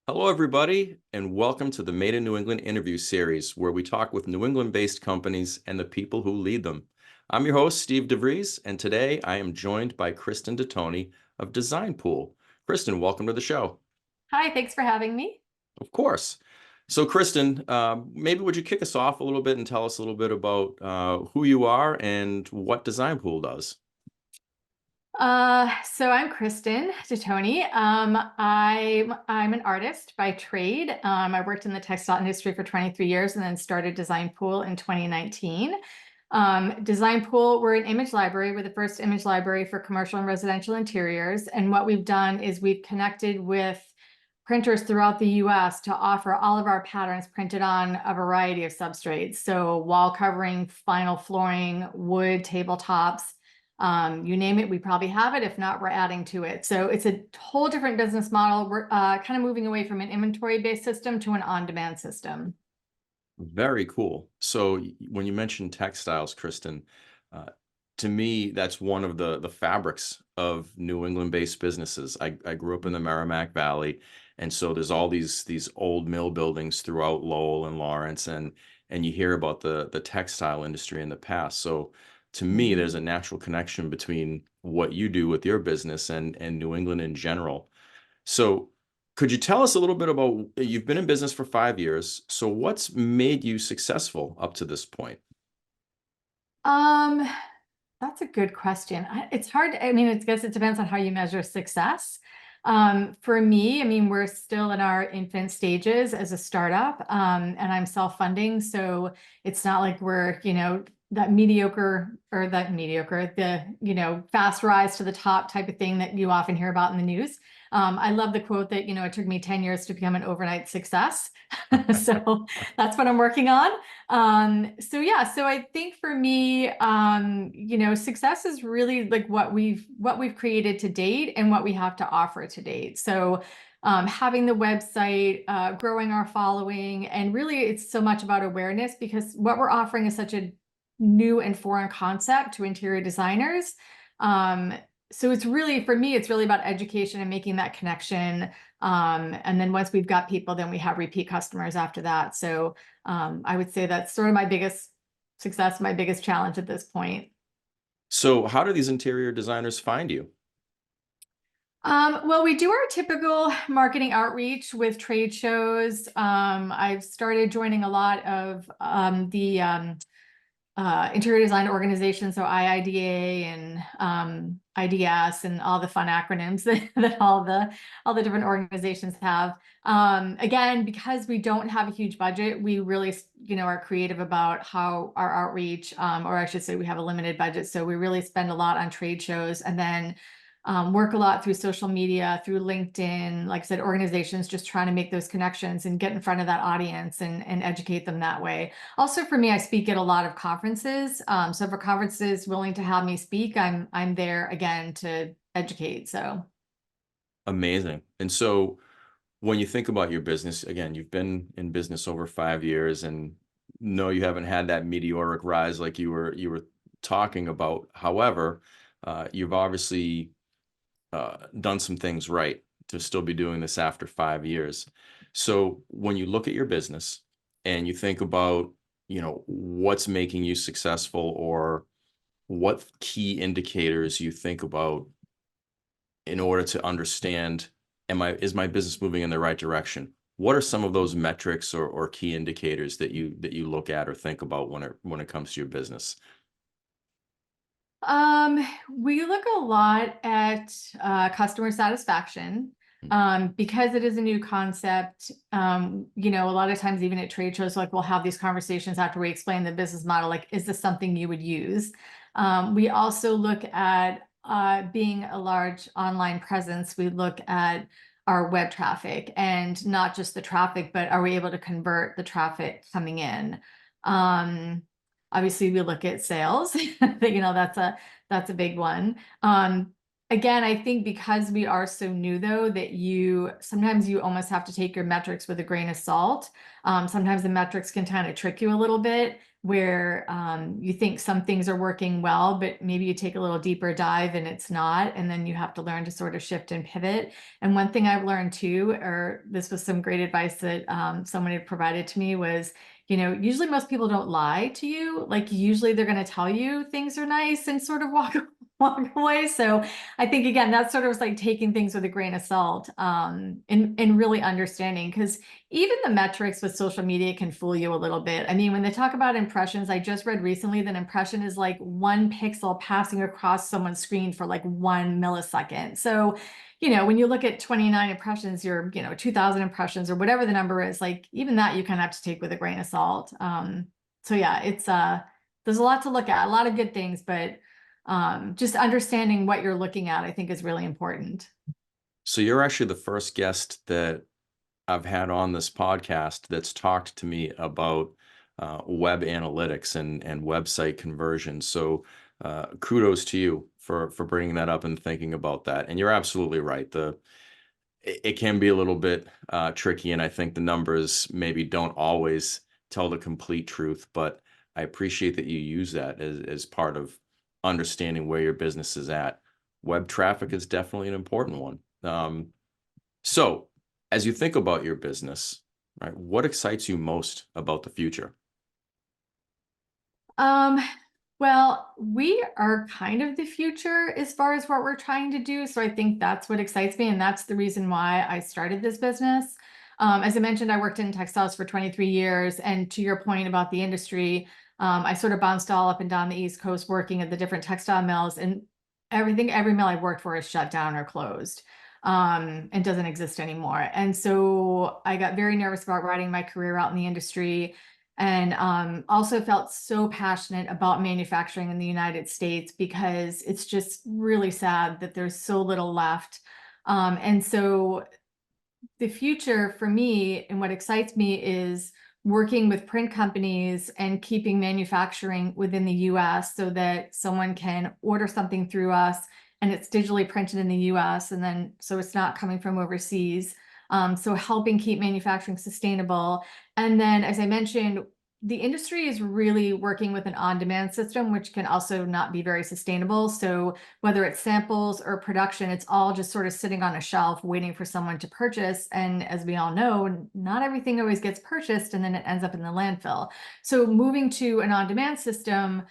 Hello, everybody, and welcome to the Made in New England interview series, where we talk with New England-based companies and the people who lead them. I'm your host, Steve DeVries, and today I am joined by Kristen DeToni of Design Pool. Kristen, welcome to the show. Hi, thanks for having me. Of course. So, Kristen, maybe would you kick us off a little bit and tell us a little bit about who you are and what Design Pool does? So I'm Kristen DeToni. I'm an artist by trade. I worked in the textile industry for 23 years and then started Design Pool in 2019. Design Pool, we're an image library. We're the first image library for commercial and residential interiors. And what we've done is we've connected with printers throughout the US to offer all of our patterns printed on a variety of substrates. So wall covering, vinyl flooring, wood, tabletops, you name it, we probably have it. If not, we're adding to it. So it's a whole different business model. We're kind of moving away from an inventory-based system to an on-demand system. Very cool. So when you mentioned textiles, Kristen, uh, to me, that's one of the fabrics of New England-based businesses. I grew up in the Merrimack Valley, and so there's all these old mill buildings throughout Lowell and Lawrence, and you hear about the textile industry in the past. So to me, there's a natural connection between what you do with your business and New England in general. So could you tell us a little bit about, you've been in business for 5 years, so what's made you successful up to this point? Um, that's a good question. It's hard. I mean, I guess it depends on how you measure success. For me, I mean, we're still in our infant stages as a startup, and I'm self-funding, so it's not like we're, that mediocre or that mediocre, fast rise to the top type of thing that you often hear about in the news. I love the quote that, it took me 10 years to become an overnight success. So that's what I'm working on. So yeah, so I think for me, success is really like what we've created to date and what we have to offer to date. So having the website, growing our following, and really it's so much about awareness because what we're offering is such a new and foreign concept to interior designers. So it's really, for me, it's really about education and making that connection. And then once we've got people, then we have repeat customers after that. So I would say that's sort of my biggest success, my biggest challenge at this point. So how do these interior designers find you? Well, we do our typical marketing outreach with trade shows. I've started joining a lot of the interior design organizations, so IIDA and IDS and all the fun acronyms that all the different organizations have. Again, because we don't have a huge budget, we really, are creative about how our outreach, or I should say we have a limited budget. So we really spend a lot on trade shows and then work a lot through social media, through LinkedIn, like I said, organizations just trying to make those connections and get in front of that audience and educate them that way. Also, for me, I speak at a lot of conferences. So for conferences willing to have me speak, I'm there again to educate. So Amazing. And so when you think about your business, again, you've been in business over 5 years, and no, you haven't had that meteoric rise like you were talking about. However, you've obviously done some things right to still be doing this after 5 years. So when you look at your business and you think about, what's making you successful, or what key indicators you think about in order to understand, is my business moving in the right direction? What are some of those metrics or key indicators that you look at or think about when it comes to your business? we look a lot at customer satisfaction. Because it is a new concept, a lot of times even at trade shows, like we'll have these conversations after we explain the business model, like, is this something you would use? We also look at being a large online presence. We look at our web traffic and not just the traffic, but are we able to convert the traffic coming in? Um, Obviously we look at sales. That's a big one. again, I think because we are so new though, that sometimes you almost have to take your metrics with a grain of salt. Sometimes the metrics can kind of trick you a little bit where you think some things are working well, but maybe you take a little deeper dive and it's not, and then you have to learn to sort of shift and pivot. And one thing I've learned too, or this was some great advice that someone had provided to me was, usually most people don't lie to you. Like usually they're going to tell you things are nice and sort of walk away. So I think again, that sort of was like taking things with a grain of salt, and really understanding, because even the metrics with social media can fool you a little bit. I mean, when they talk about impressions, I just read recently that impression is like 1 pixel passing across someone's screen for like 1 millisecond. So, when you look at 29 impressions, you're, 2000 impressions or whatever the number is, like even that you kind of have to take with a grain of salt. So yeah, it's, there's a lot to look at, a lot of good things, but just understanding what you're looking at, I think is really important. So you're actually the first guest that I've had on this podcast that's talked to me about web analytics and website conversion. So kudos to you for bringing that up and thinking about that. And you're absolutely right. It can be a little bit tricky, and I think the numbers maybe don't always tell the complete truth. But I appreciate that you use that as part of understanding where your business is at. Web traffic is definitely an important one. So as you think about your business, right, what excites you most about the future? Well, we are kind of the future as far as what we're trying to do. So I think that's what excites me. And that's the reason why I started this business. As I mentioned, I worked in textiles for 23 years. And to your point about the industry, I sort of bounced all up and down the East Coast working at the different textile mills, and every mill I worked for is shut down or closed, and doesn't exist anymore. And so I got very nervous about writing my career out in the industry, and also felt so passionate about manufacturing in the United States because it's just really sad that there's so little left. And so the future for me and what excites me is working with print companies and keeping manufacturing within the US so that someone can order something through us and it's digitally printed in the US, and then so it's not coming from overseas. So helping keep manufacturing sustainable. And then, as I mentioned, the industry is really working with an on-demand system, which can also not be very sustainable. So whether it's samples or production, it's all just sort of sitting on a shelf waiting for someone to purchase. And as we all know, not everything always gets purchased and then it ends up in the landfill. So moving to an on-demand system,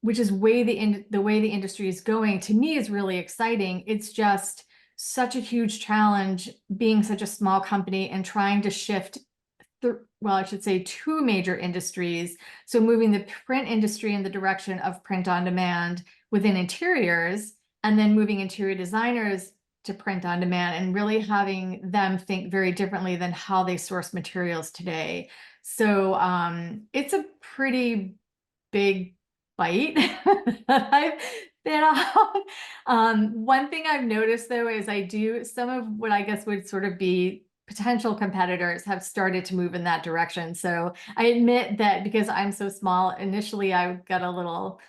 which is the way the industry is going, to me is really exciting. It's just such a huge challenge being such a small company and trying to shift well, I should say 2 major industries. So moving the print industry in the direction of print on demand within interiors, and then moving interior designers to print on demand, and really having them think very differently than how they source materials today. So it's a pretty big bite that I've been on. One thing I've noticed though is some of what I guess would sort of be potential competitors have started to move in that direction. So I admit that because I'm so small, initially I got a little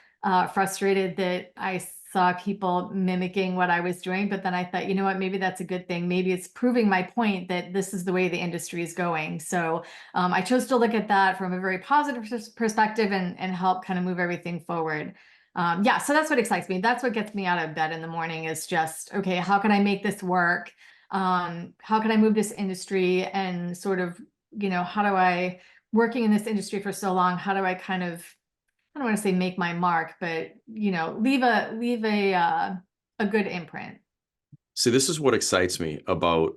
frustrated that I saw people mimicking what I was doing, but then I thought, you know what, maybe that's a good thing. Maybe it's proving my point that this is the way the industry is going. So I chose to look at that from a very positive perspective and help kind of move everything forward. Yeah, so that's what excites me. That's what gets me out of bed in the morning, is just, okay, how can I make this work? How can I move this industry, and sort of, how do I, working in this industry for so long, how do I kind of, I don't want to say make my mark, but, leave a good imprint. See, this is what excites me about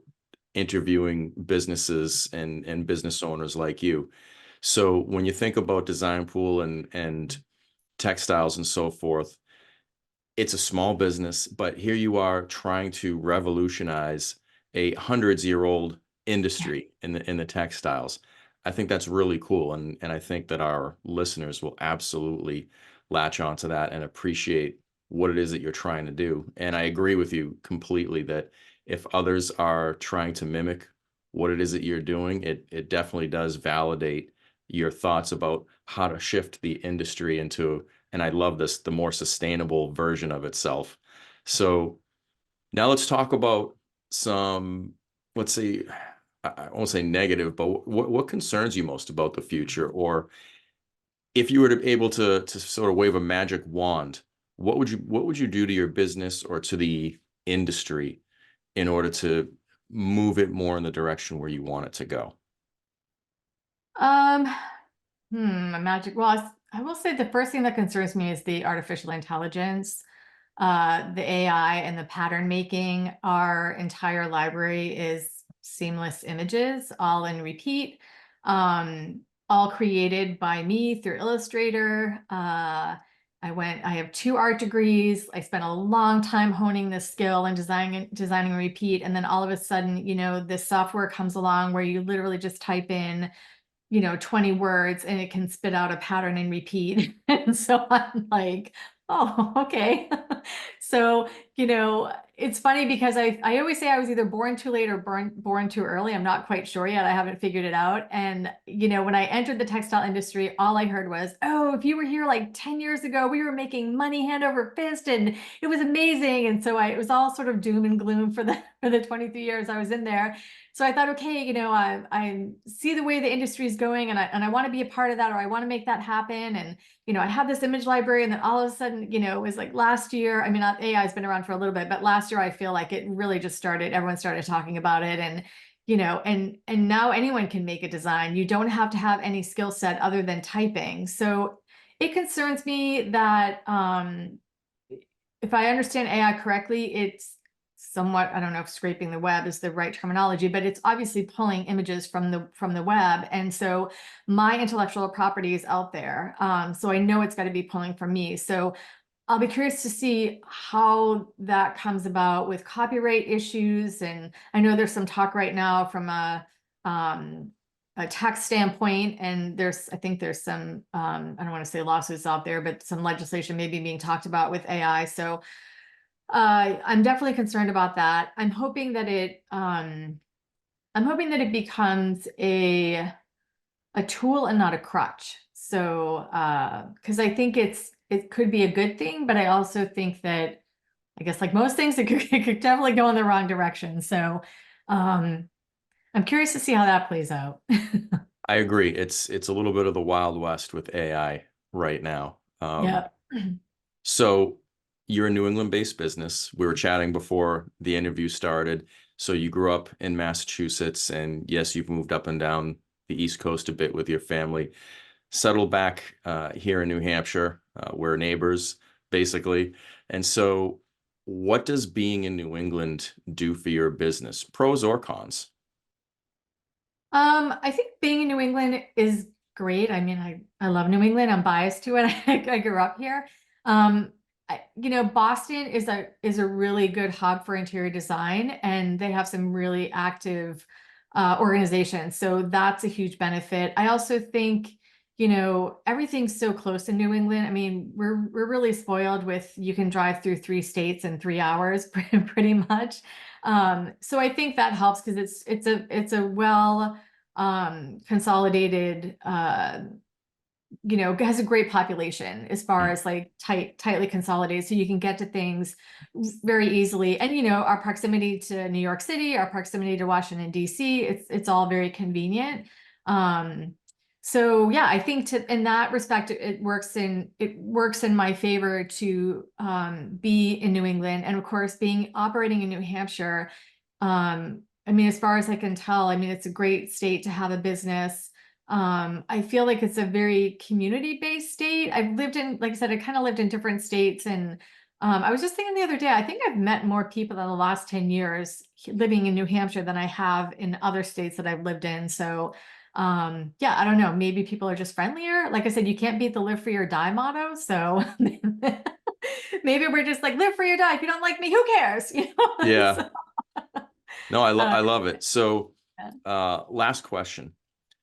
interviewing businesses and business owners like you. So when you think about Design Pool and textiles and so forth, it's a small business, but here you are trying to revolutionize a hundreds-year-old industry in the textiles. I think that's really cool, and I think that our listeners will absolutely latch onto that and appreciate what it is that you're trying to do. And I agree with you completely that if others are trying to mimic what it is that you're doing, it definitely does validate your thoughts about how to shift the industry into, and I love this, the more sustainable version of itself. So now let's talk about some, let's say, I won't say negative, but what concerns you most about the future? Or if you were to able to sort of wave a magic wand, what would you do to your business or to the industry in order to move it more in the direction where you want it to go? Um, a magic. Well, I will say the first thing that concerns me is the artificial intelligence, the AI and the pattern making. Our entire library is seamless images, all in repeat, all created by me through Illustrator. I have 2 art degrees. I spent a long time honing this skill and designing repeat. And then all of a sudden, this software comes along where you literally just type in 20 words and it can spit out a pattern and repeat. And so I'm like, oh, okay. So, it's funny because I always say I was either born too late or born too early. I'm not quite sure yet. I haven't figured it out. And, when I entered the textile industry, all I heard was, oh, if you were here like 10 years ago, we were making money hand over fist and it was amazing. And so it was all sort of doom and gloom for the 23 years I was in there. So I thought, okay, I see the way the industry is going and I want to be a part of that, or I want to make that happen. And, I have this image library, and then all of a sudden, it was like last year, I mean, AI has been around for a little bit, but last year I feel like it really just started, everyone started talking about it. And, and now anyone can make a design. You don't have to have any skill set other than typing. So it concerns me that, if I understand AI correctly, it's somewhat, I don't know if scraping the web is the right terminology, but it's obviously pulling images from the web. And so my intellectual property is out there. So I know it's got to be pulling from me. So I'll be curious to see how that comes about with copyright issues. And I know there's some talk right now from a tax standpoint, and I think there's some, I don't want to say lawsuits out there, but some legislation maybe being talked about with AI. So I'm definitely concerned about that. I'm hoping that it becomes a tool and not a crutch. So, because I think it could be a good thing, but I also think that, I guess like most things, it could definitely go in the wrong direction. So, I'm curious to see how that plays out. I agree. It's a little bit of the Wild West with AI right now. Yeah. So you're a New England-based business. We were chatting before the interview started. So you grew up in Massachusetts, and yes, you've moved up and down the East Coast a bit with your family. Settled back here in New Hampshire. We're neighbors, basically. And so, what does being in New England do for your business, pros or cons? I think being in New England is great. I mean, I love New England. I'm biased to it. I grew up here. Boston is a really good hub for interior design, and they have some really active organizations. So that's a huge benefit. I also think, everything's so close in New England. I mean, we're really spoiled with, you can drive through 3 states in 3 hours pretty much. So I think that helps because it's a well consolidated, has a great population as far as like tightly consolidated, so you can get to things very easily. And our proximity to New York City, our proximity to Washington DC, it's all very convenient. So yeah, I think in that respect, it works in my favor to be in New England. And of course, operating in New Hampshire, I mean, as far as I can tell, I mean, it's a great state to have a business. I feel like it's a very community-based state. Like I said, I kind of lived in different states, and I was just thinking the other day, I think I've met more people in the last 10 years living in New Hampshire than I have in other states that I've lived in. So yeah, I don't know, maybe people are just friendlier. Like I said, you can't beat the live free or die motto. So maybe we're just like, live free or die. If you don't like me, who cares? Yeah. So, No, I love yeah. it. So, last question.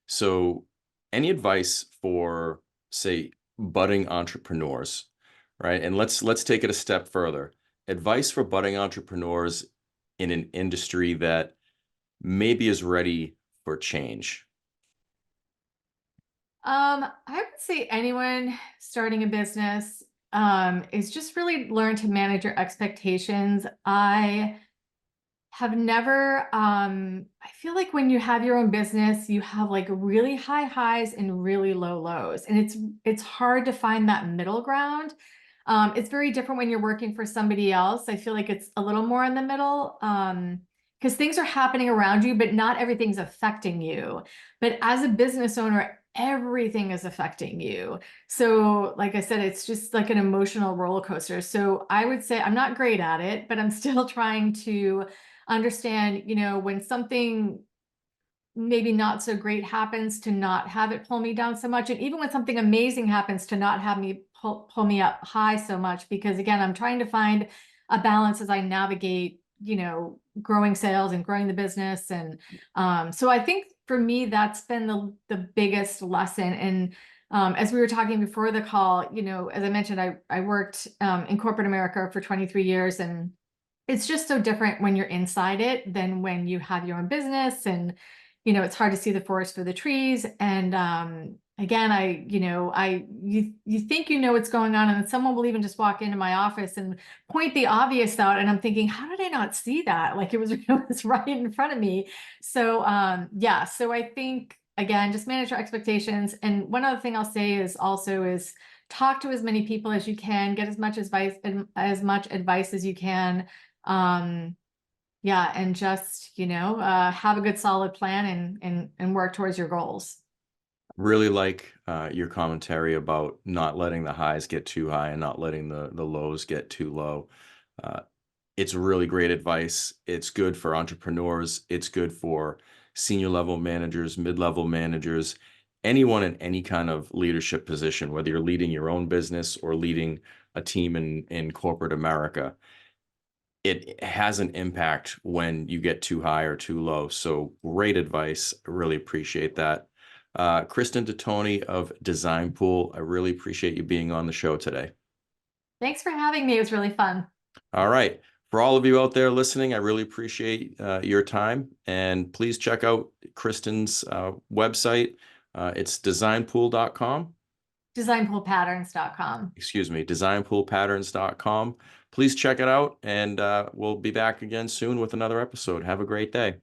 So, any advice for, say, budding entrepreneurs, right? And let's take it a step further. Advice for budding entrepreneurs in an industry that maybe is ready for change. I would say anyone starting a business, is just really learn to manage your expectations. I have never, I feel like when you have your own business, you have like really high highs and really low lows. And it's hard to find that middle ground. It's very different when you're working for somebody else. I feel like it's a little more in the middle. Because things are happening around you, but not everything's affecting you. But as a business owner, everything is affecting you. So, like I said, it's just like an emotional roller coaster. So I would say I'm not great at it, but I'm still trying to understand, when something maybe not so great happens, to not have it pull me down so much. And even when something amazing happens, to not have me pull me up high so much, because again, I'm trying to find a balance as I navigate, growing sales and growing the business. And so I think for me, that's been the biggest lesson. And as we were talking before the call, as I mentioned, I worked in corporate America for 23 years, and it's just so different when you're inside it than when you have your own business. And it's hard to see the forest for the trees. And again, you think what's going on, and then someone will even just walk into my office and point the obvious out, and I'm thinking, how did I not see that? Like it was, it was right in front of me. So yeah, so I think again, just manage your expectations. And one other thing I'll say is talk to as many people as you can, get as much advice as you can. Yeah, and just have a good solid plan and work towards your goals. Really like your commentary about not letting the highs get too high and not letting the lows get too low. It's really great advice. It's good for entrepreneurs. It's good for senior level managers, mid-level managers, anyone in any kind of leadership position, whether you're leading your own business or leading a team in corporate America. It has an impact when you get too high or too low. So great advice. I really appreciate that. Kristen DeToni of Design Pool, I really appreciate you being on the show today. Thanks for having me. It was really fun. All right. For all of you out there listening, I really appreciate your time. And please check out Kristen's website. It's designpool.com. Designpoolpatterns.com. Excuse me, designpoolpatterns.com. Please check it out, and we'll be back again soon with another episode. Have a great day.